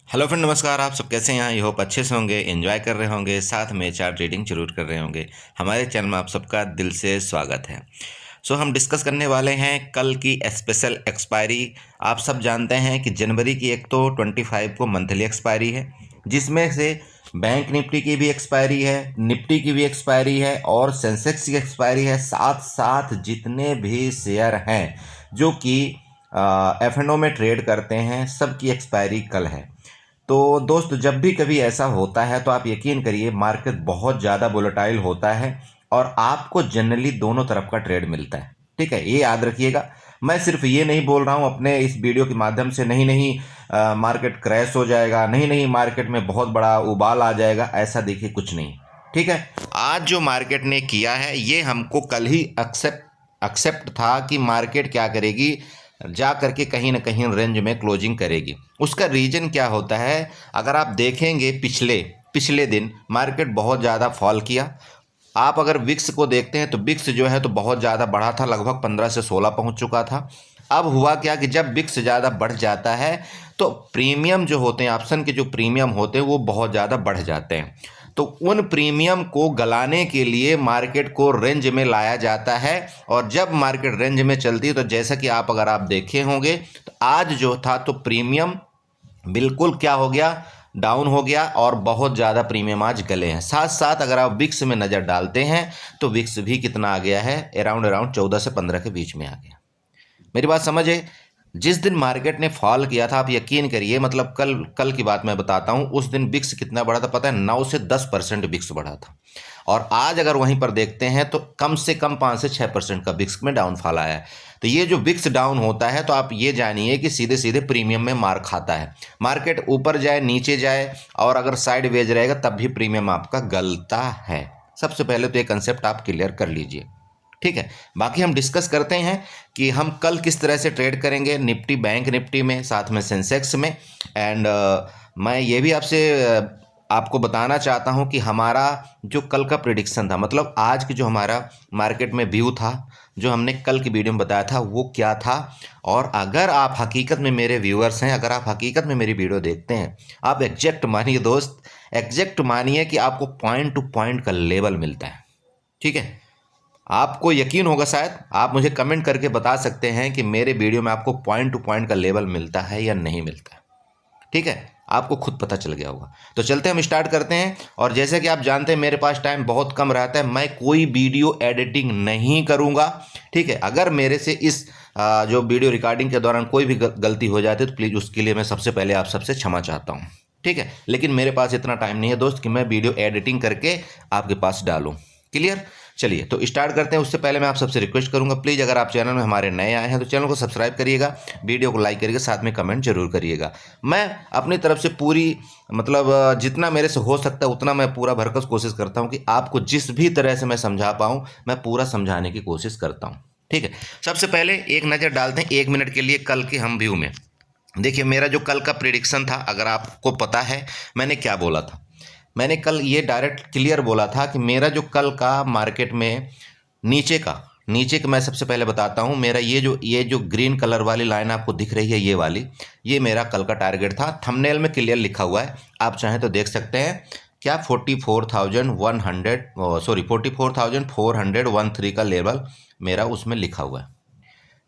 Hello friend, नमस्कार। आप सब कैसे हैं? आई होप अच्छे से होंगे, एंजॉय कर रहे होंगे, साथ में चार्ट रीडिंग जरूर कर रहे होंगे। हमारे चैनल में आप सबका दिल से स्वागत है। हम डिस्कस करने वाले हैं कल की स्पेशल एक्सपायरी। आप सब जानते हैं कि जनवरी की एक तो 25 को मंथली एक्सपायरी है, जिसमें से बैंक निफ्टी की भी एक्सपायरी है, निफ्टी की भी एक्सपायरी है और सेंसेक्स की एक्सपायरी है। साथ साथ जितने भी शेयर हैं जो कि F&O में ट्रेड करते हैं, सबकी एक्सपायरी कल है। तो दोस्त, जब भी कभी ऐसा होता है तो आप यकीन करिए मार्केट बहुत ज़्यादा वोलेटाइल होता है और आपको जनरली दोनों तरफ का ट्रेड मिलता है। ठीक है, ये याद रखिएगा। मैं सिर्फ ये नहीं बोल रहा हूँ अपने इस वीडियो के माध्यम से, नहीं नहीं मार्केट क्रैश हो जाएगा, नहीं नहीं मार्केट में बहुत बड़ा उबाल आ जाएगा, ऐसा देखिए कुछ नहीं। ठीक है, आज जो मार्केट ने किया है ये हमको कल ही एक्सेप्ट था कि मार्केट क्या करेगी, जा करके कहीं ना कहीं रेंज में क्लोजिंग करेगी। उसका रीज़न क्या होता है, अगर आप देखेंगे पिछले पिछले दिन मार्केट बहुत ज़्यादा फॉल किया। आप अगर विक्स को देखते हैं तो विक्स जो है तो बहुत ज़्यादा बढ़ा था, लगभग 15 से 16 पहुंच चुका था। अब हुआ क्या कि जब विक्स ज़्यादा बढ़ जाता है तो प्रीमियम जो होते हैं, ऑप्शन के जो प्रीमियम होते हैं वो बहुत ज़्यादा बढ़ जाते हैं। तो उन प्रीमियम को गलाने के लिए मार्केट को रेंज में लाया जाता है। और जब मार्केट रेंज में चलती है तो जैसा कि अगर आप देखे होंगे तो आज जो था तो प्रीमियम बिल्कुल क्या हो गया, डाउन हो गया और बहुत ज़्यादा प्रीमियम आज गले हैं। साथ साथ अगर आप विक्स में नज़र डालते हैं तो विक्स भी कितना आ गया है, अराउंड 14 से 15 के बीच में आ गया। मेरी बात समझे। जिस दिन मार्केट ने फॉल किया था, आप यकीन करिए, मतलब कल कल की बात मैं बताता हूं, उस दिन बिक्स कितना बढ़ा था पता है? 9 से 10% बिक्स बढ़ा था। और आज अगर वहीं पर देखते हैं तो कम से कम 5 से 6% का बिक्स में डाउनफॉल आया है। तो ये जो बिक्स डाउन होता है तो आप ये जानिए कि सीधे सीधे प्रीमियम में मार खाता है। मार्केट ऊपर जाए नीचे जाए और अगर साइड वेज रहेगा तब भी प्रीमियम आपका गलता है। सबसे पहले तो ये कंसेप्ट आप क्लियर कर लीजिए। ठीक है, बाकी हम डिस्कस करते हैं कि हम कल किस तरह से ट्रेड करेंगे निफ्टी, बैंक निफ्टी में, साथ में सेंसेक्स में। एंड मैं ये भी आपसे आपको बताना चाहता हूं कि हमारा जो कल का प्रिडिक्शन था, मतलब आज की जो हमारा मार्केट में व्यू था, जो हमने कल की वीडियो में बताया था वो क्या था। और अगर आप हकीकत में मेरे व्यूअर्स हैं, अगर आप हकीकत में मेरी वीडियो देखते हैं, आप एग्जैक्ट मानिए दोस्त, एग्जैक्ट मानिए कि आपको पॉइंट टू पॉइंट का लेवल मिलता है। ठीक है, आपको यकीन होगा, शायद आप मुझे कमेंट करके बता सकते हैं कि मेरे वीडियो में आपको पॉइंट टू पॉइंट का लेवल मिलता है या नहीं मिलता है। ठीक है, आपको खुद पता चल गया होगा। तो चलते हम स्टार्ट करते हैं। और जैसे कि आप जानते हैं मेरे पास टाइम बहुत कम रहता है, मैं कोई वीडियो एडिटिंग नहीं करूंगा। ठीक है, अगर मेरे से इस जो वीडियो रिकॉर्डिंग के दौरान कोई भी गलती हो जाती है तो प्लीज़ उसके लिए मैं सबसे पहले आप सबसे क्षमा चाहता हूँ। ठीक है, लेकिन मेरे पास इतना टाइम नहीं है दोस्त कि मैं वीडियो एडिटिंग करके आपके पास डालूँ। क्लियर? चलिए तो स्टार्ट करते हैं। उससे पहले मैं आप सबसे रिक्वेस्ट करूंगा, प्लीज़ अगर आप चैनल में हमारे नए आए हैं तो चैनल को सब्सक्राइब करिएगा, वीडियो को लाइक करिएगा, साथ में कमेंट जरूर करिएगा। मैं अपनी तरफ से पूरी, मतलब जितना मेरे से हो सकता है उतना मैं पूरा भरकस कोशिश करता हूं कि आपको जिस भी तरह से मैं समझा पाऊं, मैं पूरा समझाने की कोशिश करता हूं। ठीक है, सबसे पहले एक नज़र डालते हैं 1 मिनट के लिए कल के हम व्यू में। देखिए, मेरा जो कल का प्रिडिक्शन था, अगर आपको पता है मैंने क्या बोला था, मैंने कल ये डायरेक्ट क्लियर बोला था कि मेरा जो कल का मार्केट में नीचे का मैं सबसे पहले बताता हूँ। मेरा ये जो ग्रीन कलर वाली लाइन आपको दिख रही है, ये वाली, ये मेरा कल का टारगेट था। थंबनेल में क्लियर लिखा हुआ है, आप चाहें तो देख सकते हैं। क्या 44,413 का लेवल मेरा उसमें लिखा हुआ है।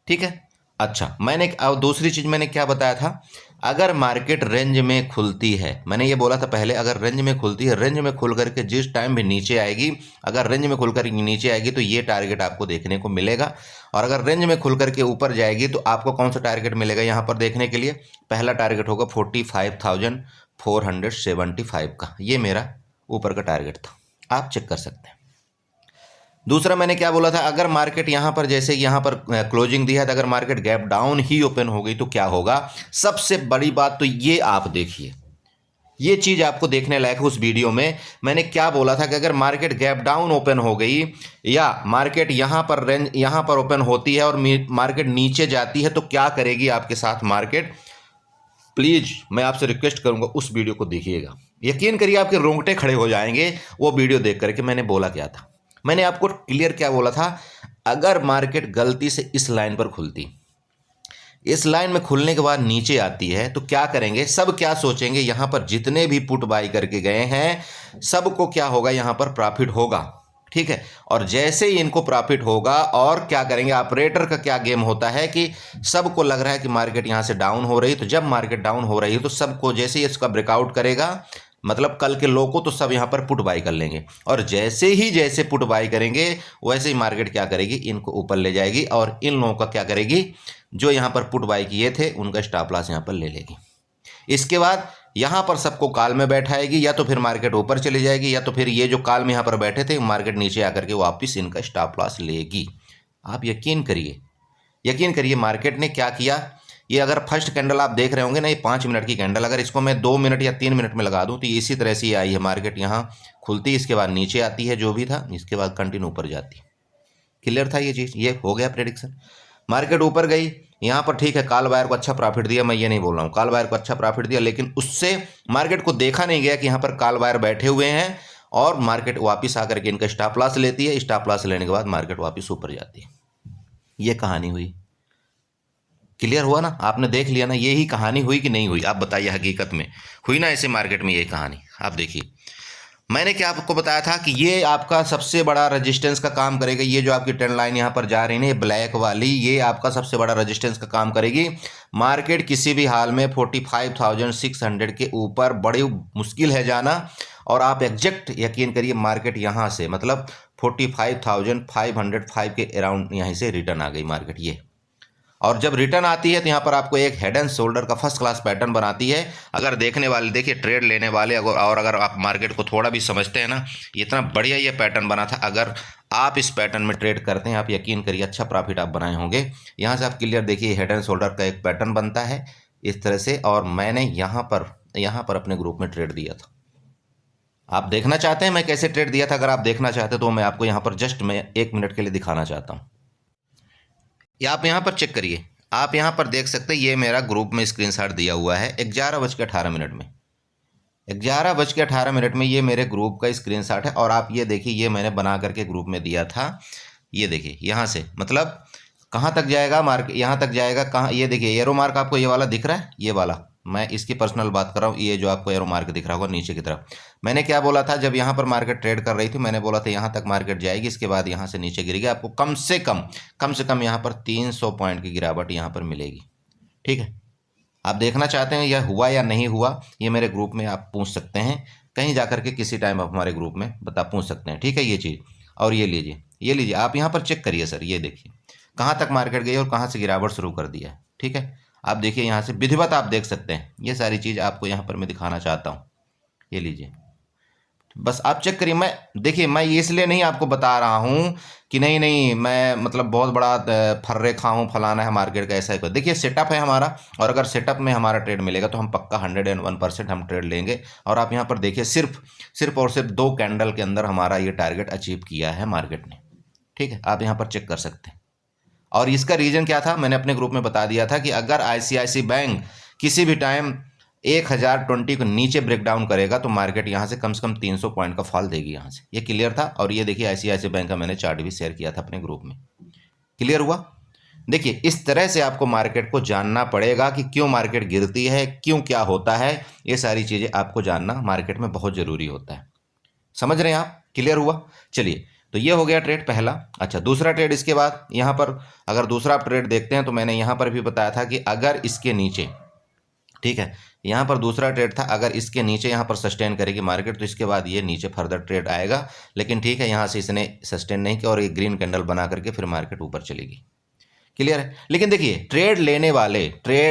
ठीक है, अच्छा, मैंने अब दूसरी चीज़ मैंने क्या बताया था, अगर मार्केट रेंज में खुलती है, मैंने ये बोला था पहले, अगर रेंज में खुलती है, रेंज में खुल करके जिस टाइम भी नीचे आएगी, अगर रेंज में खुल कर नीचे आएगी तो ये टारगेट आपको देखने को मिलेगा। और अगर रेंज में खुल करके ऊपर जाएगी तो आपको कौन सा टारगेट मिलेगा यहाँ पर देखने के लिए? पहला टारगेट होगा 45,475 का, ये मेरा ऊपर का टारगेट था, आप चेक कर सकते हैं। दूसरा मैंने क्या बोला था, अगर मार्केट यहाँ पर, जैसे यहाँ पर क्लोजिंग दी है, तो अगर मार्केट गैप डाउन ही ओपन हो गई तो क्या होगा? सबसे बड़ी बात तो ये आप देखिए, ये चीज आपको देखने लायक है। उस वीडियो में मैंने क्या बोला था कि अगर मार्केट गैप डाउन ओपन हो गई या मार्केट यहाँ पर रेंज यहाँ पर ओपन होती है और मार्केट नीचे जाती है तो क्या करेगी आपके साथ मार्केट? प्लीज मैं आपसे रिक्वेस्ट करूंगा उस वीडियो को देखिएगा, यकीन करिए आपके रोंगटे खड़े हो जाएंगे वो वीडियो देख करके। मैंने बोला क्या था, मैंने आपको क्लियर क्या बोला था, अगर मार्केट गलती से इस लाइन पर खुलती, इस लाइन में खुलने के बाद नीचे आती है तो क्या करेंगे, सब क्या सोचेंगे, यहां पर जितने भी पुट बाई करके गए हैं सबको क्या होगा, यहां पर प्रॉफिट होगा। ठीक है, और जैसे ही इनको प्रॉफिट होगा और क्या करेंगे, ऑपरेटर का क्या गेम होता है कि सबको लग रहा है कि मार्केट यहां से डाउन हो रही है, तो जब मार्केट डाउन हो रही है तो सबको जैसे ही इसका ब्रेकआउट करेगा, मतलब कल के लो को, तो सब यहां पर पुट बाई कर लेंगे, और जैसे पुट बाई करेंगे वैसे ही मार्केट क्या करेगी, इनको ऊपर ले जाएगी और इन लोगों का क्या करेगी, जो यहां पर पुट बाई किए थे उनका स्टॉप लॉस यहां पर ले लेगी। इसके बाद यहां पर सबको कॉल में बैठाएगी, या तो फिर मार्केट ऊपर चली जाएगी, या तो फिर ये जो कॉल में यहां पर बैठे थे मार्केट नीचे आकर के वापस इनका स्टॉप लॉस लेगी। आप यकीन करिए मार्केट ने क्या किया। ये अगर फर्स्ट कैंडल आप देख रहे होंगे ना, ये 5 मिनट की कैंडल, अगर इसको मैं 2 मिनट या 3 मिनट में लगा दूं तो ये इसी तरह से ये आई है। मार्केट यहाँ खुलती, इसके बाद नीचे आती है जो भी था, इसके बाद कंटिन्यू ऊपर जाती। क्लियर था ये चीज़, ये हो गया प्रेडिक्शन। मार्केट ऊपर गई यहाँ पर, ठीक है, कॉल बायर को अच्छा प्रॉफिट दिया, मैं ये नहीं बोल रहा हूँ, कॉल बायर को अच्छा प्रॉफिट दिया, लेकिन उससे मार्केट को देखा नहीं गया कि यहाँ पर कॉल बायर बैठे हुए हैं, और मार्केट वापस आकर के इनका स्टॉप लॉस लेती है। स्टॉप लॉस लेने के बाद मार्केट वापस ऊपर जाती है। ये कहानी हुई। क्लियर हुआ ना, आपने देख लिया ना, यही कहानी हुई कि नहीं हुई, आप बताइए। हकीकत में हुई ना ऐसे मार्केट में यही कहानी। आप देखिए, मैंने क्या आपको बताया था कि ये आपका सबसे बड़ा रेजिस्टेंस का काम करेगा। ये जो आपकी ट्रेंड लाइन यहाँ पर जा रही है, ये ब्लैक वाली, ये आपका सबसे बड़ा रेजिस्टेंस का काम करेगी। मार्केट किसी भी हाल में 45,600 के ऊपर बड़ी मुश्किल है जाना, और आप एग्जैक्ट यकीन करिए मार्केट यहाँ से मतलब 45,505 के अराउंड यहीं से रिटर्न आ गई मार्केट ये। और जब रिटर्न आती है तो यहाँ पर आपको एक हेड एंड शोल्डर का फर्स्ट क्लास पैटर्न बनाती है। अगर देखने वाले, देखिए ट्रेड लेने वाले, और अगर आप मार्केट को थोड़ा भी समझते हैं ना, इतना बढ़िया ये पैटर्न बना था। अगर आप इस पैटर्न में ट्रेड करते हैं, आप यकीन करिए अच्छा प्रॉफिट आप बनाए होंगे। यहाँ से आप क्लियर देखिए, हेड एंड शोल्डर का एक पैटर्न बनता है इस तरह से, और मैंने यहाँ पर अपने ग्रुप में ट्रेड दिया था। आप देखना चाहते हैं मैं कैसे ट्रेड दिया था? अगर आप देखना चाहते हैं तो मैं आपको यहाँ पर जस्ट मैं 1 मिनट के लिए दिखाना चाहता हूँ। आप यहाँ पर चेक करिए, आप यहाँ पर देख सकते हैं, ये मेरा ग्रुप में स्क्रीनशॉट दिया हुआ है 11:18 में। 11:18 में ये मेरे ग्रुप का स्क्रीनशॉट है, और आप ये देखिए, ये मैंने बना करके ग्रुप में दिया था। ये देखिए यहाँ से मतलब कहाँ तक जाएगा मार्केट, यहाँ तक जाएगा कहाँ, ये देखिए एरो मार्क आपको ये वाला दिख रहा है, ये वाला, मैं इसकी पर्सनल बात कर रहा हूँ। ये जो आपको एरो मार्क दिख रहा होगा नीचे की तरफ, मैंने क्या बोला था जब यहाँ पर मार्केट ट्रेड कर रही थी, मैंने बोला था यहाँ तक मार्केट जाएगी, इसके बाद यहाँ से नीचे गिरेगी, आपको कम से कम यहाँ पर 300 पॉइंट की गिरावट यहाँ पर मिलेगी। ठीक है, आप देखना चाहते हैं यह हुआ या नहीं हुआ, ये मेरे ग्रुप में आप पूछ सकते हैं, कहीं जाकर के किसी टाइम आप हमारे ग्रुप में पूछ सकते हैं। ठीक है, ये चीज़। और ये लीजिए आप यहाँ पर चेक करिए सर, ये देखिए कहाँ तक मार्केट गई और कहाँ से गिरावट शुरू कर दिया है। ठीक है, आप देखिए यहाँ से विधिवत आप देख सकते हैं, ये सारी चीज़ आपको यहाँ पर मैं दिखाना चाहता हूँ। ये लीजिए, बस आप चेक करिए। मैं देखिए, मैं इसलिए नहीं आपको बता रहा हूँ कि नहीं मैं मतलब बहुत बड़ा फर्रे खा हूँ, फलाना है मार्केट का, ऐसा ही। देखिए सेटअप है हमारा, और अगर सेटअप में हमारा ट्रेड मिलेगा तो हम पक्का 101% हम ट्रेड लेंगे। और आप यहाँ पर देखिए, सिर्फ और सिर्फ 2 कैंडल के अंदर हमारा ये टारगेट अचीव किया है मार्केट ने। ठीक है, आप यहाँ पर चेक कर सकते हैं। और इसका रीज़न क्या था, मैंने अपने ग्रुप में बता दिया था कि अगर ICICI बैंक किसी भी टाइम 1020 को नीचे ब्रेक डाउन करेगा तो मार्केट यहाँ से कम 300 पॉइंट का फॉल देगी यहाँ से। ये क्लियर था। और ये देखिए ICICI बैंक का मैंने चार्ट भी शेयर किया था अपने ग्रुप में। क्लियर हुआ? देखिए, इस तरह से आपको मार्केट को जानना पड़ेगा कि क्यों मार्केट गिरती है, क्यों क्या होता है, ये सारी चीज़ें आपको जानना मार्केट में बहुत ज़रूरी होता है। समझ रहे हैं आप? क्लियर हुआ? चलिए, तो ये हो गया ट्रेड पहला। अच्छा, दूसरा ट्रेड इसके बाद यहाँ पर अगर दूसरा आप ट्रेड देखते हैं तो मैंने यहाँ पर भी बताया था कि अगर इसके नीचे, ठीक है, यहाँ पर दूसरा ट्रेड था, अगर इसके नीचे यहाँ पर सस्टेन करेगी मार्केट तो इसके बाद ये नीचे फर्दर ट्रेड आएगा। लेकिन ठीक है, यहाँ से इसने सस्टेन नहीं किया और एक ग्रीन कैंडल बना करके फिर मार्केट ऊपर चलेगी। क्लियर है? लेकिन देखिए, ट्रेड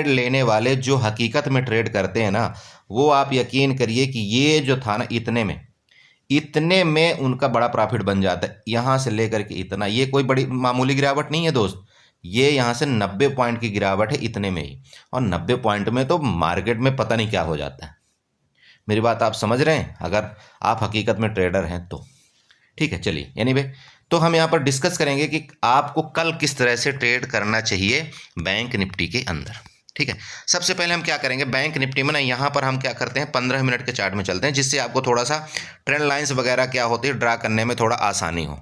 लेने वाले जो हकीकत में ट्रेड करते हैं ना, वो आप यकीन करिए कि ये जो था ना, इतने में उनका बड़ा प्रॉफिट बन जाता है। यहाँ से लेकर के इतना, ये कोई बड़ी मामूली गिरावट नहीं है दोस्त, ये यहाँ से 90 पॉइंट की गिरावट है इतने में ही। और 90 पॉइंट में तो मार्केट में पता नहीं क्या हो जाता है। मेरी बात आप समझ रहे हैं, अगर आप हकीकत में ट्रेडर हैं तो। ठीक है, चलिए, एनीवे, तो हम यहाँ पर डिस्कस करेंगे कि आपको कल किस तरह से ट्रेड करना चाहिए बैंक निफ्टी के अंदर। ठीक है, सबसे पहले हम क्या करेंगे, बैंक निफ्टी में ना यहाँ पर हम क्या करते हैं, 15 मिनट के चार्ट में चलते हैं, जिससे आपको थोड़ा सा ट्रेंड लाइंस वगैरह क्या होती है ड्रा करने में थोड़ा आसानी हो।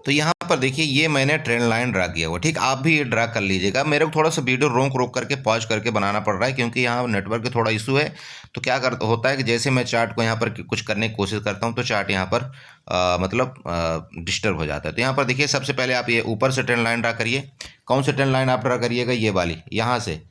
तो यहाँ पर देखिए ये मैंने ट्रेंड लाइन ड्रा किया हुआ, ठीक। आप भी ये ड्रा कर लीजिएगा। मेरे को थोड़ा सा वीडियो रोक करके पॉज करके बनाना पड़ रहा है क्योंकि यहाँ नेटवर्क का थोड़ा इशू है। तो क्या होता है कि जैसे मैं चार्ट को यहाँ पर कुछ करने की कोशिश करता हूँ तो चार्ट यहाँ पर मतलब डिस्टर्ब हो जाता है। तो यहाँ पर देखिए सबसे पहले आप ये ऊपर से ट्रेंड लाइन ड्रा करिए। कौन सी ट्रेंड लाइन आप ड्रा करिएगा? ये वाली, यहाँ से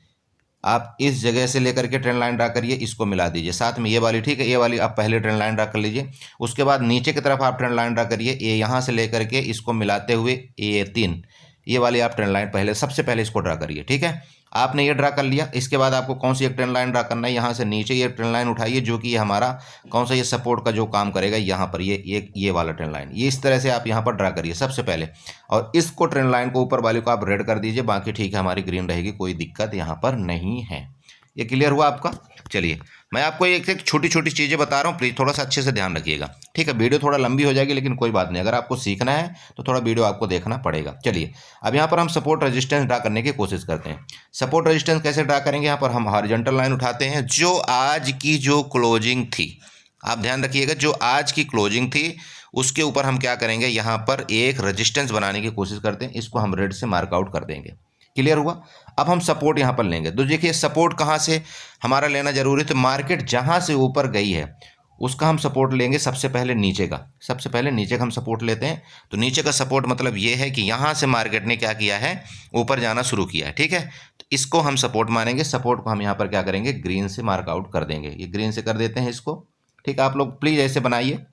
आप इस जगह से लेकर के ट्रेंड लाइन ड्रा करिए, इसको मिला दीजिए साथ में ये वाली, ठीक है। ये वाली आप पहले ट्रेंड लाइन ड्रा कर लीजिए। उसके बाद नीचे की तरफ आप ट्रेंड लाइन ड्रा करिए, ये यहाँ से लेकर के इसको मिलाते हुए ये 3, ये वाली आप ट्रेंड लाइन पहले सबसे पहले इसको ड्रा करिए, ठीक है। आपने ये ड्रा कर लिया। इसके बाद आपको कौन सी एक ट्रेंड लाइन ड्रा करना है? यहाँ से नीचे ये ट्रेंड लाइन उठाइए जो कि ये हमारा कौन सा ये सपोर्ट का जो काम करेगा यहाँ पर, ये वाला ट्रेंड लाइन, ये इस तरह से आप यहाँ पर ड्रा करिए सबसे पहले। और इसको ट्रेंड लाइन को ऊपर वाले को आप रेड कर दीजिए, बाकी ठीक है, हमारी ग्रीन रहेगी, कोई दिक्कत यहाँ पर नहीं है। ये क्लियर हुआ आपका? चलिए मैं आपको एक छोटी छोटी चीज़ें बता रहा हूँ, प्लीज़ थोड़ा सा अच्छे से ध्यान रखिएगा, ठीक है। वीडियो थोड़ा लंबी हो जाएगी लेकिन कोई बात नहीं, अगर आपको सीखना है तो थोड़ा वीडियो आपको देखना पड़ेगा। चलिए अब यहाँ पर हम सपोर्ट रेजिस्टेंस ड्रा करने की कोशिश करते हैं। सपोर्ट रेजिस्टेंस कैसे ड्रा करेंगे? यहाँ पर हम हॉरिजॉन्टल लाइन उठाते हैं, जो आज की जो क्लोजिंग थी, आप ध्यान रखिएगा, जो आज की क्लोजिंग थी उसके ऊपर हम क्या करेंगे, यहाँ पर एक रेजिस्टेंस बनाने की कोशिश करते हैं, इसको हम रेड से मार्क आउट कर देंगे। क्लियर हुआ? अब हम सपोर्ट यहाँ पर लेंगे। तो देखिए सपोर्ट कहाँ से हमारा लेना जरूरी है, तो मार्केट जहाँ से ऊपर गई है उसका हम सपोर्ट लेंगे सबसे पहले नीचे का, सबसे पहले नीचे का हम सपोर्ट लेते हैं। तो नीचे का सपोर्ट मतलब ये है कि यहाँ से मार्केट ने क्या किया है, ऊपर जाना शुरू किया है, ठीक है। तो इसको हम सपोर्ट मानेंगे। सपोर्ट को हम यहाँ पर क्या करेंगे, ग्रीन से मार्क आउट कर देंगे। ये ग्रीन से कर देते हैं इसको, ठीक है। आप लोग प्लीज़ ऐसे बनाइए।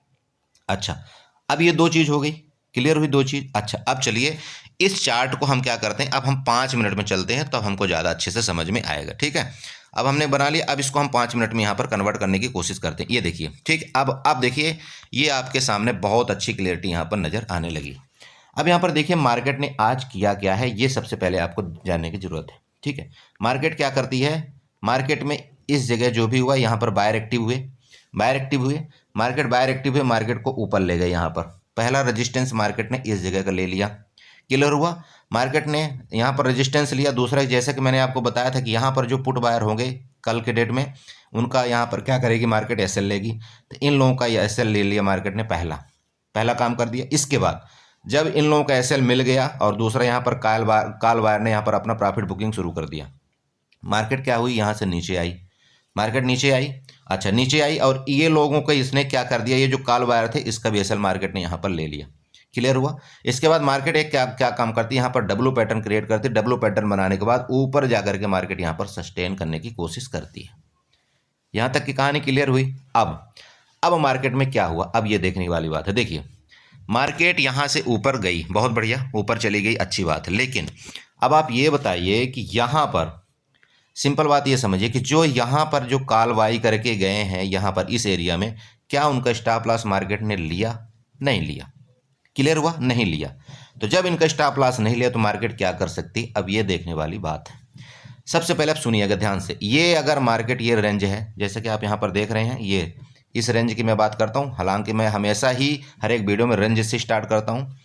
अच्छा, अब ये दो चीज़ हो गई, क्लियर हुई दो चीज़। अच्छा अब चलिए इस चार्ट को हम क्या करते हैं, अब हम 5 मिनट में चलते हैं तब हमको ज़्यादा अच्छे से समझ में आएगा, ठीक है। अब हमने बना लिया, अब इसको हम 5 मिनट में यहाँ पर कन्वर्ट करने की कोशिश करते हैं। ये देखिए, ठीक। अब देखिए ये आपके सामने बहुत अच्छी क्लियरिटी यहाँ पर नज़र आने लगी। अब यहाँ पर देखिए मार्केट ने आज किया क्या है, ये सबसे पहले आपको जानने की ज़रूरत है, ठीक है। मार्केट क्या करती है, मार्केट में इस जगह जो भी हुआ यहाँ पर बायर एक्टिव हुए, मार्केट बायर एक्टिव हुए, मार्केट को ऊपर ले गए। यहाँ पर पहला रेजिस्टेंस मार्केट ने इस जगह का ले लिया, क्लियर हुआ। मार्केट ने यहाँ पर रेजिस्टेंस लिया। दूसरा जैसे कि मैंने आपको बताया था कि यहाँ पर जो पुट बायर होंगे कल के डेट में, उनका यहाँ पर क्या करेगी मार्केट, एसएल लेगी। तो इन लोगों का ये एसएल ले लिया मार्केट ने, पहला काम कर दिया। इसके बाद जब इन लोगों का एसएल मिल गया और दूसरा यहाँ पर काल बायर ने यहाँ पर अपना प्रॉफिट बुकिंग शुरू कर दिया, मार्केट क्या हुई, यहाँ से नीचे आई, मार्केट नीचे आई। अच्छा नीचे आई और ये लोगों को इसने क्या कर दिया, ये जो काल बायर थे इसका भी एसएल मार्केट ने यहाँ पर ले लिया, क्लियर हुआ। इसके बाद मार्केट एक क्या काम करती है, यहाँ पर डब्लू पैटर्न क्रिएट करती है। डब्लू पैटर्न बनाने के बाद ऊपर जाकर के मार्केट यहाँ पर सस्टेन करने की कोशिश करती है। यहाँ तक की कहानी क्लियर हुई। अब मार्केट में क्या हुआ, अब ये देखने वाली बात है। देखिए मार्केट यहाँ से ऊपर गई, बहुत बढ़िया, ऊपर चली गई, अच्छी बात है। लेकिन अब आप ये बताइए कि यहाँ पर सिंपल बात ये समझिए कि जो यहाँ पर जो काल बाई करके गए हैं यहाँ पर इस एरिया में, क्या उनका स्टॉप लॉस मार्केट ने लिया? नहीं लिया, क्लियर हुआ, नहीं लिया। तो जब इनका स्टॉप लॉस नहीं लिया तो मार्केट क्या कर सकती, अब ये देखने वाली बात है। सबसे पहले आप सुनिएगा ध्यान से, ये अगर मार्केट ये रेंज है जैसे कि आप यहाँ पर देख रहे हैं, ये इस रेंज की मैं बात करता हूँ, हालांकि मैं हमेशा ही हर एक वीडियो में रेंज से स्टार्ट करता हूँ।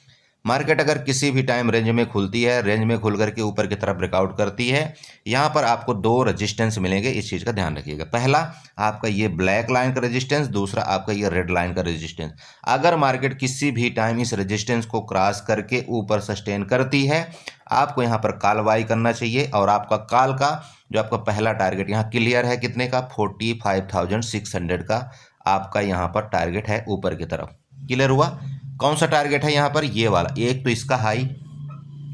मार्केट अगर किसी भी टाइम रेंज में खुलती है, रेंज में खुल करके ऊपर की तरफ ब्रेकआउट करती है, यहाँ पर आपको दो रेजिस्टेंस मिलेंगे, इस चीज़ का ध्यान रखिएगा। पहला आपका ये ब्लैक लाइन का रेजिस्टेंस, दूसरा आपका ये रेड लाइन का रेजिस्टेंस। अगर मार्केट किसी भी टाइम इस रेजिस्टेंस को क्रॉस करके ऊपर सस्टेन करती है, आपको यहाँ पर कॉल बाई करना चाहिए और आपका कॉल का जो आपका पहला टारगेट यहाँ क्लियर है कितने का, 45,600 का आपका यहाँ पर टारगेट है ऊपर की तरफ, क्लियर हुआ। कौन सा टारगेट है यहाँ पर, ये वाला। एक तो इसका हाई,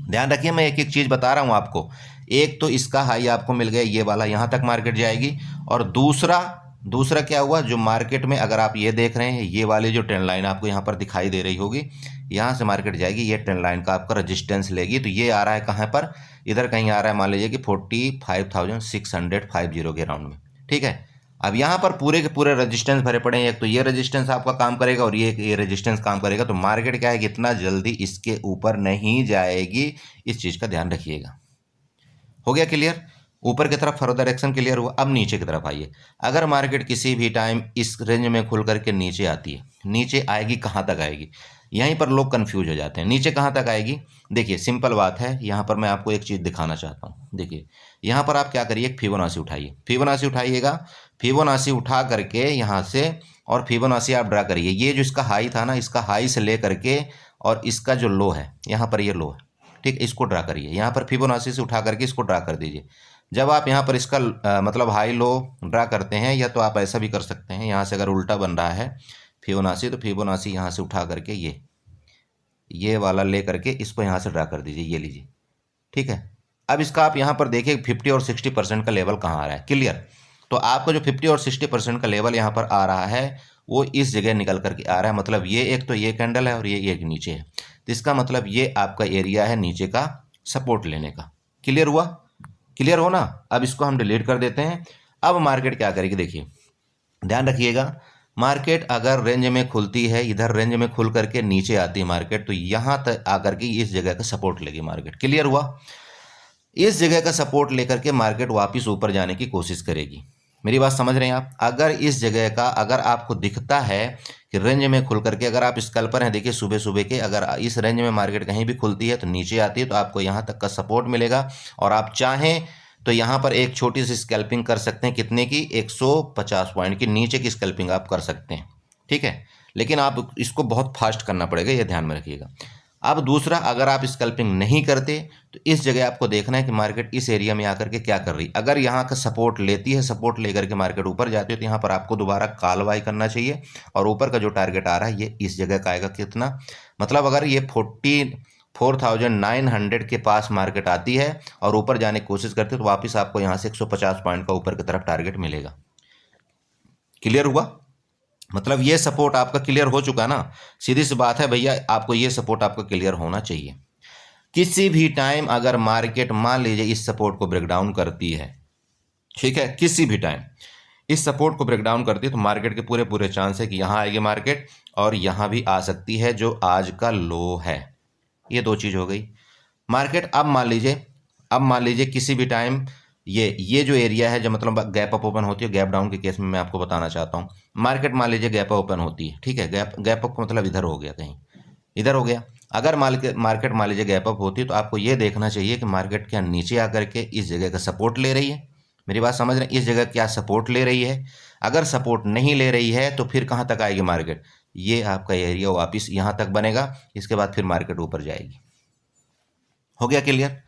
ध्यान रखिए मैं एक एक चीज़ बता रहा हूँ आपको। एक तो इसका हाई आपको मिल गया ये वाला, यहाँ तक मार्केट जाएगी। और दूसरा क्या हुआ, जो मार्केट में अगर आप ये देख रहे हैं, ये वाली जो ट्रेंड लाइन आपको यहाँ पर दिखाई दे रही होगी, यहाँ से मार्केट जाएगी, ये ट्रेंड लाइन का आपका रजिस्टेंस लेगी। तो ये आ रहा है कहाँ पर, इधर कहीं आ रहा है, मान लीजिए कि 45,650 के राउंड में, ठीक है। अब यहाँ पर पूरे के पूरे रेजिस्टेंस भरे पड़े हैं, एक तो ये रेजिस्टेंस आपका काम करेगा और ये रेजिस्टेंस काम करेगा। तो मार्केट क्या है कि इतना जल्दी इसके ऊपर नहीं जाएगी, इस चीज़ का ध्यान रखिएगा। हो गया क्लियर, ऊपर की तरफ फर्दर एक्शन क्लियर हुआ। अब नीचे की तरफ आइए। अगर मार्केट किसी भी टाइम इस रेंज में खुल करके नीचे आती है, नीचे आएगी कहाँ तक आएगी, यहीं पर लोग कंफ्यूज हो जाते हैं। नीचे कहाँ तक आएगी, देखिए सिंपल बात है, यहाँ पर मैं आपको एक चीज़ दिखाना चाहता हूँ। देखिए यहाँ पर आप क्या करिए, फिबोनाची उठाइए, फिबोनाची उठाइएगा, फिबोनाची उठा करके यहाँ से और फिबोनाची आप ड्रा करिए। ये जो इसका हाई था ना, इसका हाई से ले करके और इसका जो लो है यहाँ पर ये लो है, ठीक, इसको ड्रा करिए। यहाँ पर फिबोनाची से उठा करके इसको ड्रा कर दीजिए। जब आप यहाँ पर इसका मतलब हाई लो ड्रा करते हैं, या तो आप ऐसा भी कर सकते हैं, यहाँ से अगर उल्टा बन रहा है फिबोनाची तो फिबोनाची यहाँ से उठा करके ये वाला ले करके इसको यहाँ से ड्रा कर दीजिए, ये लीजिए, ठीक है। अब इसका आप यहाँ पर देखिए 50 और 60% का लेवल कहाँ आ रहा है, क्लियर। तो आपका जो 50 और 60% का लेवल यहाँ पर आ रहा है वो इस जगह निकल करके आ रहा है, मतलब ये एक तो ये कैंडल है और ये एक नीचे है, तो इसका मतलब ये आपका एरिया है नीचे का सपोर्ट लेने का। क्लियर हुआ? क्लियर हो ना? अब इसको हम डिलीट कर देते हैं। अब मार्केट क्या करेगी, देखिए ध्यान रखिएगा, मार्केट अगर रेंज में खुलती है, इधर रेंज में खुल करके नीचे आती है मार्केट, तो यहाँ तक आकर के इस जगह का सपोर्ट लेगी मार्केट। क्लियर हुआ? इस जगह का सपोर्ट लेकर के मार्केट वापस ऊपर जाने की कोशिश करेगी। मेरी बात समझ रहे हैं आप? अगर इस जगह का अगर आपको दिखता है कि रेंज में खुल करके, अगर आप स्कैल्पर हैं, देखिए सुबह सुबह के, अगर इस रेंज में मार्केट कहीं भी खुलती है तो नीचे आती है, तो आपको यहाँ तक का सपोर्ट मिलेगा। और आप चाहें तो यहाँ पर एक छोटी सी स्कैल्पिंग कर सकते हैं, कितने की, 150 पॉइंट की नीचे की स्कैल्पिंग आप कर सकते हैं, ठीक है। लेकिन आप इसको बहुत फास्ट करना पड़ेगा, ये ध्यान में रखिएगा। अब दूसरा, अगर आप स्कैल्पिंग नहीं करते तो इस जगह आपको देखना है कि मार्केट इस एरिया में आकर के क्या कर रही। अगर यहाँ का सपोर्ट लेती है, सपोर्ट लेकर के मार्केट ऊपर जाती है, तो यहाँ पर आपको दोबारा कॉल बाय करना चाहिए। और ऊपर का जो टारगेट आ रहा है ये इस जगह का आएगा, कितना, मतलब अगर ये 44,900 के पास मार्केट आती है और ऊपर जाने की कोशिश करती है, तो वापस आपको यहाँ से 150 पॉइंट का ऊपर की तरफ टारगेट मिलेगा। क्लियर हुआ? मतलब ये सपोर्ट आपका क्लियर हो चुका ना? सीधी सी बात है भैया, आपको ये सपोर्ट आपका क्लियर होना चाहिए। किसी भी टाइम अगर मार्केट मान लीजिए इस सपोर्ट को ब्रेक डाउन करती है, ठीक है, किसी भी टाइम इस सपोर्ट को ब्रेक डाउन करती है, तो मार्केट के पूरे पूरे चांस है कि यहाँ आएगी मार्केट और यहाँ भी आ सकती है, जो आज का लो है। ये दो चीज़ हो गई। मार्केट अब मान लीजिए किसी भी टाइम ये जो एरिया है, जो मतलब गैप अप ओपन होती है, गैप डाउन के केस में मैं आपको बताना चाहता हूँ। मार्केट मान लीजिए गैप ओपन होती है, ठीक है, गैप अप मतलब इधर हो गया, कहीं इधर हो गया। अगर मार्केट मान लीजिए गैप अप होती है, तो आपको ये देखना चाहिए कि मार्केट क्या नीचे आकर के इस जगह का सपोर्ट ले रही है। मेरी बात समझ रहे हैं? इस जगह क्या सपोर्ट ले रही है? अगर सपोर्ट नहीं ले रही है तो फिर कहाँ तक आएगी मार्केट? ये आपका एरिया वापस यहाँ तक बनेगा, इसके बाद फिर मार्केट ऊपर जाएगी। हो गया क्लियर?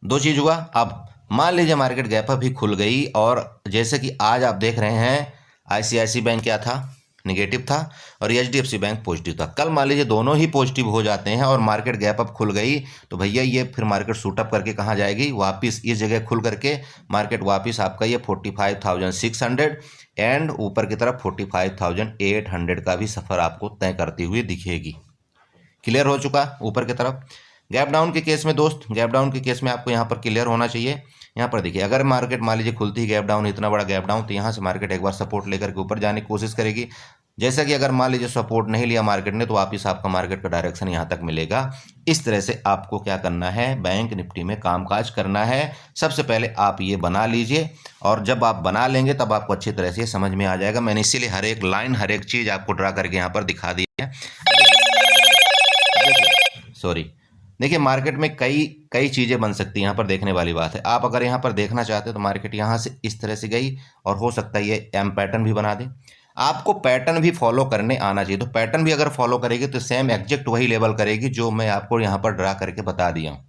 दो चीज हुआ। अब मान लीजिए मार्केट गैप अप ही खुल गई, और जैसे कि आज आप देख रहे हैं आईसीआईसी बैंक क्या था, नेगेटिव था, और एचडीएफसी बैंक पॉजिटिव था। कल मान लीजिए दोनों ही पॉजिटिव हो जाते हैं और मार्केट गैप अप खुल गई, तो भैया ये फिर मार्केट शूट अप करके कहाँ जाएगी? वापस इस जगह खुल करके मार्केट वापस आपका ये 45,600 एंड ऊपर की तरफ 45,800 का भी सफ़र आपको तय करती हुई दिखेगी। क्लियर हो चुका ऊपर की तरफ? गैप डाउन के केस में दोस्त, गैप डाउन के केस में आपको यहाँ पर क्लियर होना चाहिए। यहाँ पर देखिए, अगर मार्केट मान लीजिए खुलती ही गैप डाउन, इतना बड़ा गैप डाउन, तो यहाँ से मार्केट एक बार सपोर्ट लेकर के ऊपर जाने की कोशिश करेगी। जैसा कि अगर मान लीजिए सपोर्ट नहीं लिया मार्केट ने, तो वापस आपका मार्केट का डायरेक्शन यहाँ तक मिलेगा। इस तरह से आपको क्या करना है, बैंक निफ्टी में कामकाज करना है। सबसे पहले आप ये बना लीजिए, और जब आप बना लेंगे तब आपको अच्छी तरह से समझ में आ जाएगा। मैंने इसीलिए हर एक लाइन, हर एक चीज़ आपको ड्रा करके यहाँ पर दिखा दी है। सॉरी, देखिए मार्केट में कई चीज़ें बन सकती हैं, यहाँ पर देखने वाली बात है। आप अगर यहाँ पर देखना चाहते हो तो मार्केट यहाँ से इस तरह से गई, और हो सकता है ये एम पैटर्न भी बना दे। आपको पैटर्न भी फॉलो करने आना चाहिए। तो पैटर्न भी अगर फॉलो करेगी तो सेम एग्जैक्ट वही लेवल करेगी जो मैं आपको यहाँ पर ड्रा करके बता दिया हूँ।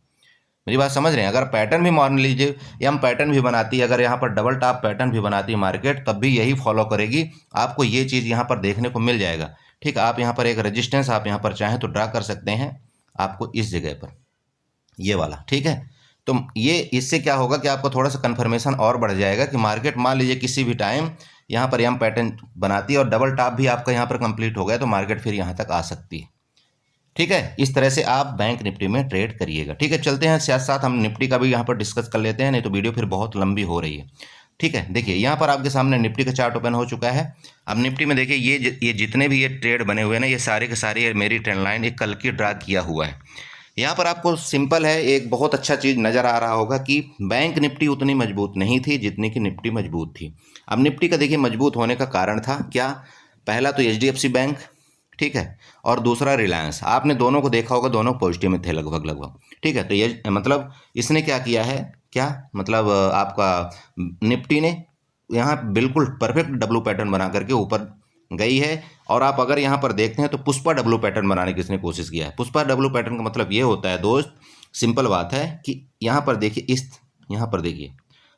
मेरी बात समझ रहे हैं? अगर पैटर्न भी मान लीजिए एम पैटर्न भी बनाती है, अगर यहाँ पर डबल टॉप पैटर्न भी बनाती है मार्केट, तब भी यही फॉलो करेगी। आपको ये चीज़ यहाँ पर देखने को मिल जाएगा। ठीक है, आप यहाँ पर एक रेजिस्टेंस आप यहाँ पर चाहें तो ड्रा कर सकते हैं, आपको इस जगह पर ये वाला, ठीक है। तो ये इससे क्या होगा कि आपको थोड़ा सा कन्फर्मेशन और बढ़ जाएगा कि मार्केट मान लीजिए किसी भी टाइम यहाँ पर एम पैटर्न बनाती है और डबल टॉप भी आपका यहाँ पर कंप्लीट हो गया, तो मार्केट फिर यहाँ तक आ सकती है। ठीक है, इस तरह से आप बैंक निफ्टी में ट्रेड करिएगा। ठीक है, चलते हैं साथ साथ हम निफ्टी का भी यहाँ पर डिस्कस कर लेते हैं, नहीं तो वीडियो फिर बहुत लंबी हो रही है। ठीक है, देखिए यहाँ पर आपके सामने निफ्टी का चार्ट ओपन हो चुका है। अब निफ्टी में देखिए ये जितने भी ये ट्रेड बने हुए हैं ना, ये सारे के सारे मेरी ट्रेंड लाइन एक कल की ड्रा किया हुआ है। यहाँ पर आपको सिंपल है, एक बहुत अच्छा चीज़ नज़र आ रहा होगा कि बैंक निफ्टी उतनी मजबूत नहीं थी जितनी कि निफ्टी मजबूत थी। अब निफ्टी का देखिए मजबूत होने का कारण था क्या? पहला तो एचडीएफसी बैंक, ठीक है, और दूसरा रिलायंस। आपने दोनों को देखा होगा, दोनों पॉजिटिव में थे लगभग। ठीक है, तो ये मतलब इसने क्या किया है, क्या मतलब आपका निफ्टी ने यहाँ बिल्कुल परफेक्ट डब्लू पैटर्न बना करके ऊपर गई है। और आप अगर यहाँ पर देखते हैं तो पुष्पा डब्लू पैटर्न बनाने की इसने कोशिश किया है। पुष्पा डब्लू पैटर्न का मतलब ये होता है दोस्त, सिंपल बात है कि यहाँ पर देखिए, यहाँ पर देखिए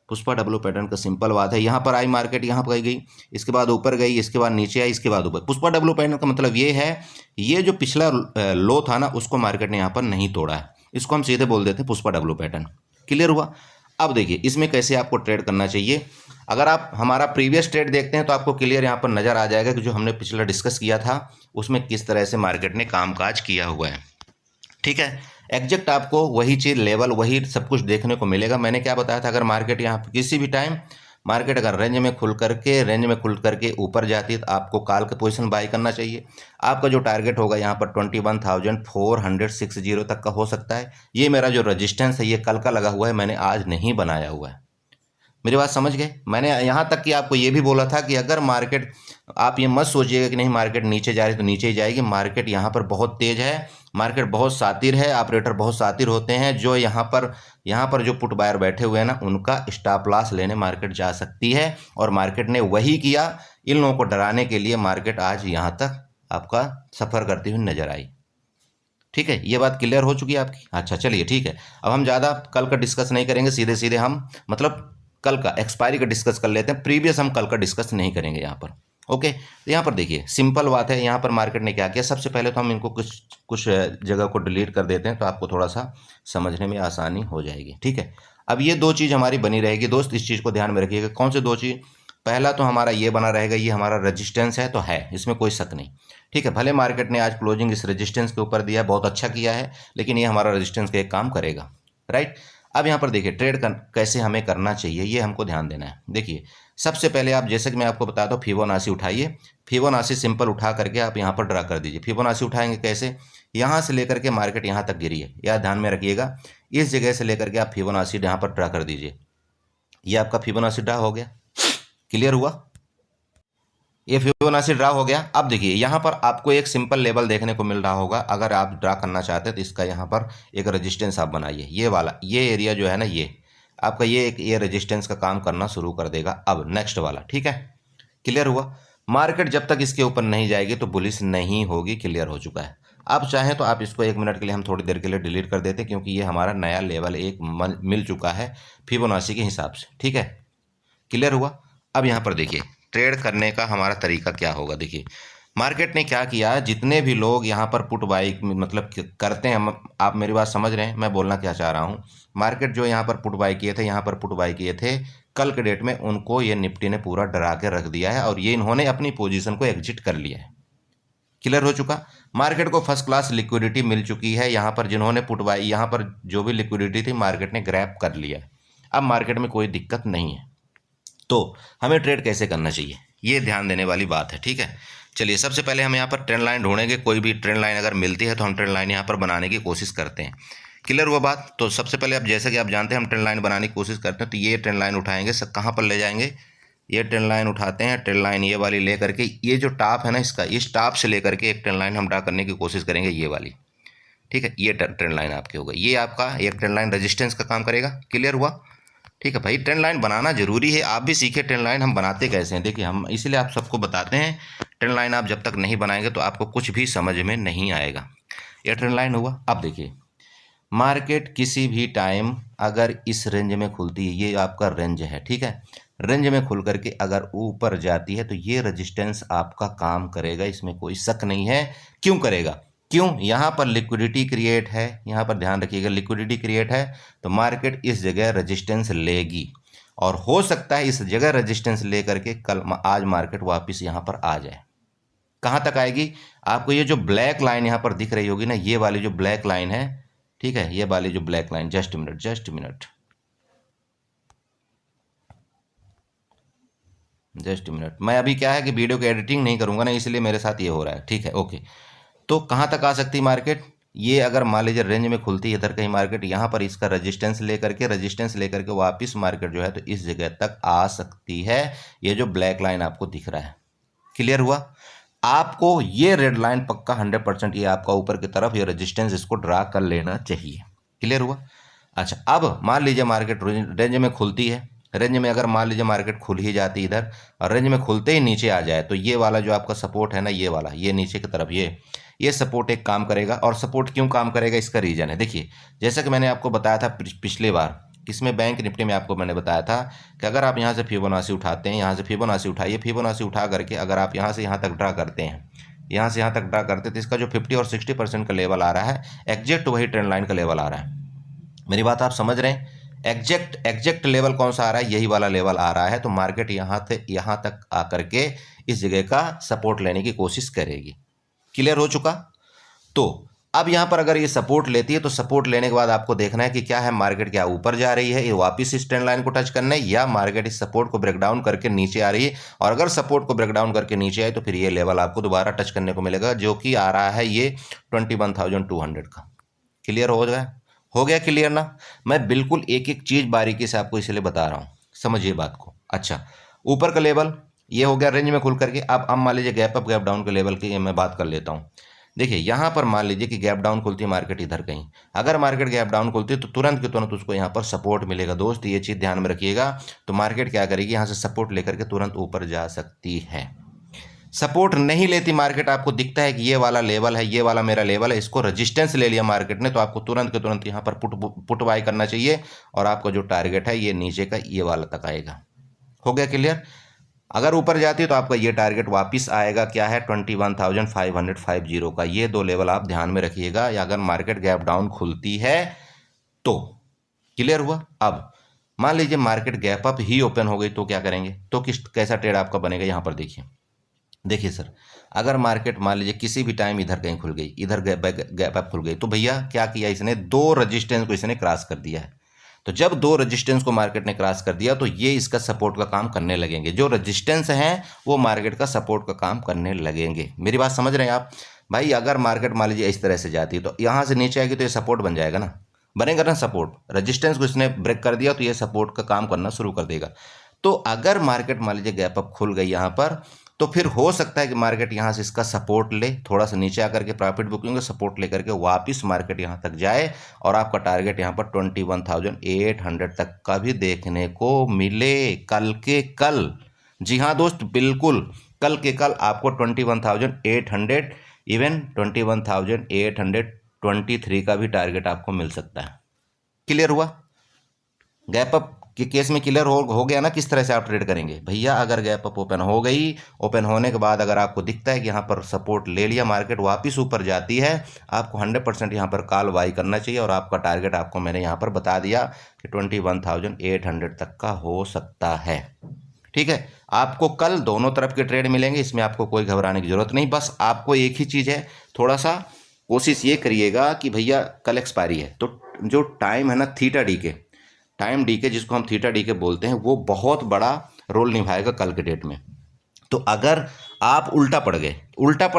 पुष्पा डब्लू पैटर्न का सिंपल बात है, यहाँ पर आई मार्केट, यहाँ पर गई, इसके बाद ऊपर गई, इसके बाद नीचे आई, इसके बाद ऊपर। पुष्पा डब्लू पैटर्न का मतलब ये है, ये जो पिछला लो था ना उसको मार्केट ने यहाँ पर नहीं तोड़ा है, इसको हम सीधे बोल देते हैं पुष्पा डब्लू पैटर्न। क्लियर हुआ। अब देखिए इसमें कैसे आपको ट्रेड करना चाहिए। अगर आप हमारा प्रीवियस ट्रेड देखते हैं तो आपको क्लियर यहाँ पर नज़र आ जाएगा कि जो हमने पिछला डिस्कस किया था उसमें किस तरह से मार्केट ने कामकाज किया हुआ है। ठीक है, एग्जैक्ट आपको वही चीज़, लेवल, वही सब कुछ देखने को मिलेगा। मैंने क्या बताया था, अगर मार्केट यहाँ पर किसी भी टाइम मार्केट अगर रेंज में खुल करके ऊपर जाती है तो आपको कॉल के पोजीशन बाई करना चाहिए। आपका जो टारगेट होगा यहाँ पर 21,460 तक का हो सकता है। ये मेरा जो रजिस्टेंस है ये कल का लगा हुआ है, मैंने आज नहीं बनाया हुआ है। मेरी बात समझ गए। मैंने यहाँ तक कि आपको ये भी बोला था कि अगर मार्केट, आप ये मत सोचिएगा कि नहीं मार्केट नीचे जा रही तो नीचे ही जाएगी। मार्केट यहाँ पर बहुत तेज़ है, मार्केट बहुत शातिर है, ऑपरेटर बहुत शातिर होते हैं। जो यहाँ पर जो पुट बायर बैठे हुए हैं ना, उनका स्टॉप लॉस लेने मार्केट जा सकती है, और मार्केट ने वही किया। इन लोगों को डराने के लिए मार्केट आज यहाँ तक आपका सफ़र करती हुई नजर आई। ठीक है, ये बात क्लियर हो चुकी है आपकी। अच्छा चलिए ठीक है, अब हम ज़्यादा कल का डिस्कस नहीं करेंगे, सीधे सीधे हम मतलब कल का एक्सपायरी का डिस्कस कर लेते हैं। प्रीवियस हम कल का डिस्कस नहीं करेंगे यहाँ पर। ओके, तो यहाँ पर देखिए सिंपल बात है, यहाँ पर मार्केट ने क्या किया। सबसे पहले तो हम इनको कुछ जगह को डिलीट कर देते हैं तो आपको थोड़ा सा समझने में आसानी हो जाएगी। ठीक है, अब ये दो चीज़ हमारी बनी रहेगी दोस्त, इस चीज़ को ध्यान में रखिएगा। कौन से दो चीज़? पहला तो हमारा ये बना रहेगा, ये हमारा रजिस्टेंस है, तो है, इसमें कोई शक नहीं। ठीक है, भले मार्केट ने आज क्लोजिंग इस रजिस्टेंस के ऊपर दिया, बहुत अच्छा किया है, लेकिन ये हमारा रजिस्टेंस का एक काम करेगा। राइट, अब यहाँ पर देखिए ट्रेड कैसे हमें करना चाहिए, ये हमको ध्यान देना है। देखिए सबसे पहले आप, जैसे कि मैं आपको बताता हूँ, फिबोनाची उठाइए। फिबोनाची सिंपल उठा करके आप यहाँ पर ड्रा कर दीजिए। फिबोनाची उठाएंगे कैसे? यहाँ से लेकर के मार्केट यहाँ तक गिरी है, यह ध्यान में रखिएगा। इस जगह से लेकर के आप फिबोनाची यहाँ पर ड्रा कर दीजिए। ये आपका फिबोनाची ड्रा हो गया। क्लियर हुआ? ये फिबोनाची ड्रा हो गया। अब देखिए यहाँ पर आपको एक सिंपल लेवल देखने को मिल रहा होगा। अगर आप ड्रा करना चाहते हैं तो इसका यहाँ पर एक रेजिस्टेंस आप बनाइए। ये वाला, ये एरिया जो है ना, ये आपका ये रेजिस्टेंस का काम करना शुरू कर देगा। अब नेक्स्ट वाला, ठीक है, क्लियर हुआ। मार्केट जब तक इसके ऊपर नहीं जाएगी तो बुलिश नहीं होगी। क्लियर हो चुका है। आप चाहें तो आप इसको 1 मिनट के लिए, हम थोड़ी देर के लिए डिलीट कर देते हैं, क्योंकि ये हमारा नया लेवल एक मिल चुका है फिबोनाची के हिसाब से। ठीक है, क्लियर हुआ। अब यहाँ पर देखिए ट्रेड करने का हमारा तरीका क्या होगा। देखिए मार्केट ने क्या किया, जितने भी लोग यहाँ पर पुट बाई मतलब करते हैं, आप मेरी बात समझ रहे हैं मैं बोलना क्या चाह रहा हूँ। मार्केट जो यहाँ पर पुट बाई किए थे, यहाँ पर पुट बाई किए थे, कल के डेट में उनको ये निफ्टी ने पूरा डरा के रख दिया है, और ये इन्होंने अपनी पोजीशन को एग्जिट कर लिया है। क्लियर हो चुका। मार्केट को फर्स्ट क्लास लिक्विडिटी मिल चुकी है। यहाँ पर जिन्होंने पुट बाई, यहाँ पर जो भी लिक्विडिटी थी मार्केट ने ग्रैब कर लिया। अब मार्केट में कोई दिक्कत नहीं है। तो हमें ट्रेड कैसे करना चाहिए, ये ध्यान देने वाली बात है। ठीक है, चलिए सबसे पहले हम यहाँ पर ट्रेंड लाइन ढूंढेंगे। कोई भी ट्रेंड लाइन अगर मिलती है तो हम ट्रेंड लाइन यहाँ पर बनाने की कोशिश करते हैं। क्लियर हुआ बात। तो सबसे पहले अब जैसे कि आप जानते हैं हम ट्रेंड लाइन बनाने की कोशिश करते हैं, तो ये ट्रेंड लाइन उठाएंगे। सब कहाँ पर ले जाएंगे? ये ट्रेंड लाइन उठाते हैं। ट्रेंड लाइन ये वाली ले करके, ये जो टॉप है ना इसका, इस टॉप से लेकर के एक ट्रेंड लाइन हम ड्रा करने की कोशिश करेंगे, ये वाली। ठीक है, ये ट्रेंड लाइन आपकी हो गई। ये आपका एक ट्रेंड लाइन रेजिस्टेंस का काम करेगा। क्लियर हुआ। ठीक है भाई, ट्रेंड लाइन बनाना जरूरी है। आप भी सीखे ट्रेंड लाइन हम बनाते कैसे हैं। देखिए हम इसीलिए आप सबको बताते हैं, ट्रेंड लाइन आप जब तक नहीं बनाएंगे तो आपको कुछ भी समझ में नहीं आएगा। ये ट्रेंड लाइन हुआ। अब देखिए मार्केट किसी भी टाइम अगर इस रेंज में खुलती है, ये आपका रेंज है, ठीक है, रेंज में खुल करके अगर ऊपर जाती है तो ये रेजिस्टेंस आपका काम करेगा, इसमें कोई शक नहीं है। क्यों करेगा? क्यों? यहाँ पर लिक्विडिटी क्रिएट है, यहाँ पर ध्यान रखिएगा, लिक्विडिटी क्रिएट है तो मार्केट इस जगह रेजिस्टेंस लेगी, और हो सकता है इस जगह रेजिस्टेंस ले करके कल आज मार्केट वापस यहाँ पर आ जाए। कहाँ तक आएगी? आपको ये जो ब्लैक लाइन यहाँ पर दिख रही होगी ना, ये वाली जो ब्लैक लाइन है, ठीक है, ये वाली जो ब्लैक लाइन, जस्ट मिनट, मैं अभी क्या है कि वीडियो की एडिटिंग नहीं करूँगा ना, इसलिए मेरे साथ ये हो रहा है। ठीक है, ओके। तो कहाँ तक आ सकती है मार्केट? ये अगर मान लीजिए रेंज में खुलती है इधर कहीं मार्केट, यहाँ पर इसका रेजिस्टेंस लेकर के वापस मार्केट जो है तो इस जगह तक आ सकती है। ये जो ब्लैक लाइन आपको दिख रहा है, क्लियर हुआ। आपको ये रेड लाइन पक्का 100% ये आपका ऊपर की तरफ ये रेजिस्टेंस, इसको ड्रा कर लेना चाहिए। क्लियर हुआ। अच्छा, अब मान लीजिए मार्केट रेंज में खुलती है, रेंज में अगर मान लीजिए मार्केट खुल ही जाती इधर और रेंज में खुलते ही नीचे आ जाए तो ये वाला जो आपका सपोर्ट है ना, ये वाला, ये नीचे की तरफ ये सपोर्ट एक काम करेगा। और सपोर्ट क्यों काम करेगा, इसका रीजन है। देखिए, जैसा कि मैंने आपको बताया था पिछले बार किसमें, बैंक निफ्टी में आपको मैंने बताया था कि अगर आप यहाँ से फिबोनाची उठाते हैं, यहाँ से फिबोनाची उठाइए, फिबोनाची उठा करके अगर आप यहाँ से यहाँ तक ड्रा करते हैं, यहाँ से यहाँ तक ड्रा करते हैं, तो इसका जो 50 और 60% का लेवल आ रहा है, एग्जैक्ट वही ट्रेंड लाइन का लेवल आ रहा है। मेरी बात आप समझ रहे हैं? एग्जैक्ट लेवल कौन सा आ रहा है, यही वाला लेवल आ रहा है। तो मार्केट यहाँ से यहाँ तक आकर के इस जगह का सपोर्ट लेने की कोशिश करेगी। क्लियर हो चुका? तो अब यहाँ पर अगर ये सपोर्ट लेती है तो सपोर्ट लेने के बाद आपको देखना है कि क्या है, मार्केट क्या ऊपर जा रही है, ये वापस इस ट्रेंड लाइन को टच करना है, या मार्केट इस सपोर्ट को ब्रेक डाउन करके नीचे आ रही है। और अगर सपोर्ट को ब्रेक डाउन करके नीचे आए तो फिर ये लेवल आपको दोबारा टच करने को मिलेगा, जो कि आ रहा है ये 21,200 का। क्लियर हो गया? हो गया क्लियर ना? मैं बिल्कुल एक एक चीज़ बारीकी से आपको इसलिए बता रहा हूँ, समझिए बात को। अच्छा, ऊपर का लेवल ये हो गया रेंज में खुल करके। अब मान लीजिए गैप अप गैप डाउन के लेवल की मैं बात कर लेता हूँ। देखिए, यहाँ पर मान लीजिए कि गैप डाउन खुलती है मार्केट इधर कहीं, अगर मार्केट गैप डाउन खुलती है तो तुरंत के तुरंत उसको यहाँ पर सपोर्ट मिलेगा। दोस्त, ये चीज़ ध्यान में रखिएगा। तो मार्केट क्या करेगी, यहाँ से सपोर्ट लेकर के तुरंत ऊपर जा सकती है। सपोर्ट नहीं लेती मार्केट, आपको दिखता है कि ये वाला लेवल है, ये वाला मेरा लेवल है, इसको रेजिस्टेंस ले लिया मार्केट ने, तो आपको तुरंत के तुरंत यहाँ पर पुट बाय करना चाहिए। और आपका जो टारगेट है ये नीचे का ये वाला तक आएगा। हो गया क्लियर? अगर ऊपर जाती है तो आपका ये टारगेट वापस आएगा, क्या है, 21,550 का। ये दो लेवल आप ध्यान में रखिएगा, या अगर मार्केट गैप डाउन खुलती है तो। क्लियर हुआ? अब मान लीजिए मार्केट गैप अप ही ओपन हो गई तो क्या करेंगे, तो कैसा ट्रेड आपका बनेगा, यहाँ पर देखिए सर, अगर मार्केट मान लीजिए किसी भी टाइम इधर कहीं खुल गई, इधर गैप अप खुल गई, तो भैया क्या किया इसने, दो रेजिस्टेंस को इसने क्रॉस कर दिया है। तो जब दो रेजिस्टेंस को मार्केट ने क्रॉस कर दिया तो ये इसका सपोर्ट का काम करने लगेंगे। जो रेजिस्टेंस हैं वो मार्केट का सपोर्ट का काम करने लगेंगे। मेरी बात समझ रहे हैं आप भाई? अगर मार्केट मान लीजिए इस तरह से जाती है तो यहाँ से नीचे आएगी तो ये सपोर्ट बन जाएगा ना, बनेगा ना सपोर्ट। रेजिस्टेंस को इसने ब्रेक कर दिया तो ये सपोर्ट का काम करना शुरू कर देगा। तो अगर मार्केट मान लीजिए गैप अप खुल गई यहाँ पर, तो फिर हो सकता है कि मार्केट यहाँ से इसका सपोर्ट ले, थोड़ा सा नीचे आकर के प्रॉफिट बुकिंग का सपोर्ट लेकर के वापस मार्केट यहाँ तक जाए और आपका टारगेट यहाँ पर 21,800 तक का भी देखने को मिले कल के कल। जी हाँ दोस्त, बिल्कुल कल के कल आपको 21,800, इवन 21,823 का भी टारगेट आपको मिल सकता है। क्लियर हुआ? गैप अप के केस में क्लियर हो गया ना किस तरह से आप ट्रेड करेंगे भैया? अगर गैप अप ओपन हो गई, ओपन होने के बाद अगर आपको दिखता है कि यहाँ पर सपोर्ट ले लिया, मार्केट वापस ऊपर जाती है, आपको 100% यहाँ पर कॉल बाई करना चाहिए। और आपका टारगेट आपको मैंने यहाँ पर बता दिया कि 21,800 तक का हो सकता है। ठीक है, आपको कल दोनों तरफ के ट्रेड मिलेंगे, इसमें आपको कोई घबराने की जरूरत नहीं। बस आपको एक ही चीज़ है, थोड़ा सा कोशिश ये करिएगा कि भैया कल एक्सपायरी है, तो जो टाइम है ना थीटा डी के, टाइम डी के जिसको हम थीटा डी के बोलते हैं, वो बहुत बड़ा रोल निभाएगा कल के डेट में। तो अगर आप उल्टा पड़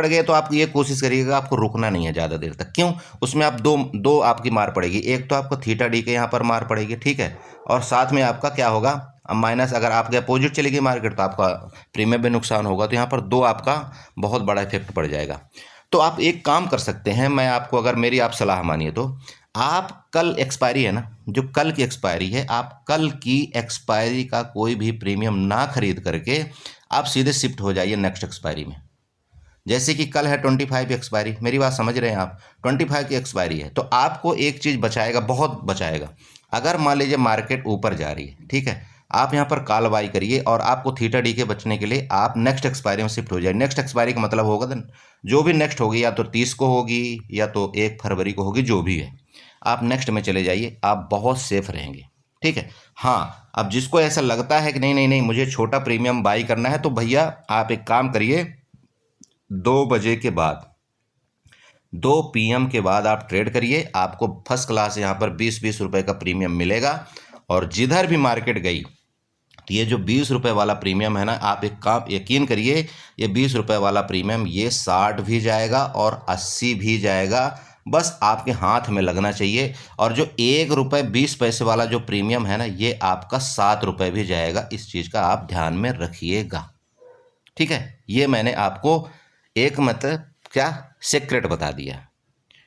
गए तो आप ये कोशिश करिएगा आपको रुकना नहीं है ज़्यादा देर तक। क्यों? उसमें आप दो आपकी मार पड़ेगी। एक तो आपको थीटा डी के यहाँ पर मार पड़ेगी, ठीक है, और साथ में आपका क्या होगा, अब माइनस, अगर आपके अपोजिट चलेगी मार्केट तो आपका प्रीमियम भी नुकसान होगा। तो यहाँ पर दो आपका बहुत बड़ा इफेक्ट पड़ जाएगा। तो आप एक काम कर सकते हैं, मैं आपको, अगर मेरी आप सलाह मानिए तो आप कल एक्सपायरी है ना, जो कल की एक्सपायरी है, आप कल की एक्सपायरी का कोई भी प्रीमियम ना खरीद करके आप सीधे शिफ्ट हो जाइए नेक्स्ट एक्सपायरी में। जैसे कि कल है 25 की एक्सपायरी, मेरी बात समझ रहे हैं आप, 25 की एक्सपायरी है, तो आपको एक चीज़ बचाएगा, बहुत बचाएगा। अगर मान लीजिए मार्केट ऊपर जा रही है, ठीक है, आप यहाँ पर कॉल बाई करिए और आपको थीटा डी के बचने के लिए आप नेक्स्ट एक्सपायरी में शिफ्ट हो जाए। नेक्स्ट एक्सपायरी का मतलब होगा देन जो भी नेक्स्ट होगी, या तो 30 को होगी या तो 1 फरवरी को होगी, जो भी है आप नेक्स्ट में चले जाइए, आप बहुत सेफ रहेंगे। ठीक है, हाँ, अब जिसको ऐसा लगता है कि नहीं नहीं नहीं मुझे छोटा प्रीमियम बाई करना है, तो भैया आप एक काम करिए, 2 बजे के बाद, 2 PM के बाद आप ट्रेड करिए, आपको फर्स्ट क्लास यहाँ पर 20-20 रुपये का प्रीमियम मिलेगा। और जिधर भी मार्केट गई, तो ये जो 20 रुपये वाला प्रीमियम है ना, आप एक काम यकीन करिए, ये 20 रुपये वाला प्रीमियम ये 60 भी जाएगा और 80 भी जाएगा, बस आपके हाथ में लगना चाहिए। और जो 1 रुपये 20 पैसे वाला जो प्रीमियम है ना, ये आपका 7 रुपये भी जाएगा। इस चीज़ का आप ध्यान में रखिएगा। ठीक है, ये मैंने आपको एक मतलब क्या सीक्रेट बता दिया।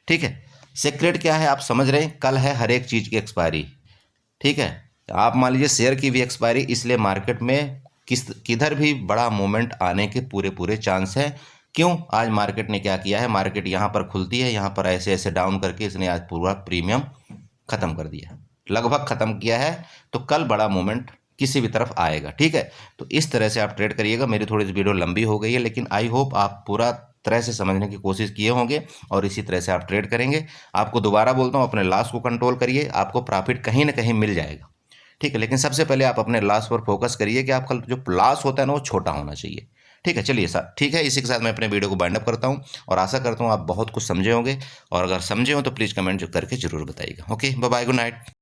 ठीक है, सीक्रेट क्या है आप समझ रहे हैं? कल है हर एक चीज़ की एक्सपायरी, ठीक है, आप मान लीजिए शेयर की भी एक्सपायरी, इसलिए मार्केट में किधर भी बड़ा मूवमेंट आने के पूरे पूरे चांस है। क्यों? आज मार्केट ने क्या किया है, मार्केट यहाँ पर खुलती है, यहाँ पर ऐसे ऐसे डाउन करके इसने आज पूरा प्रीमियम ख़त्म कर दिया, लगभग ख़त्म किया है। तो कल बड़ा मूवमेंट किसी भी तरफ आएगा, ठीक है। तो इस तरह से आप ट्रेड करिएगा। मेरी थोड़ी सी वीडियो लंबी हो गई है, लेकिन आई होप आप पूरा तरह से समझने की कोशिश किए होंगे और इसी तरह से आप ट्रेड करेंगे। आपको दोबारा बोलता हूँ, अपने लॉस को कंट्रोल करिए, आपको प्रॉफिट कहीं ना कहीं मिल जाएगा, ठीक है। लेकिन सबसे पहले आप अपने लॉस पर फोकस करिए कि आपका जो लॉस होता है ना वो छोटा होना चाहिए, ठीक है। चलिए सर, ठीक है, इसी के साथ मैं अपने वीडियो को बाइंड अप करता हूँ और आशा करता हूँ आप बहुत कुछ समझे होंगे, और अगर समझे हो तो प्लीज़ कमेंट करके जरूर बताइएगा। Okay, bye bye, good night.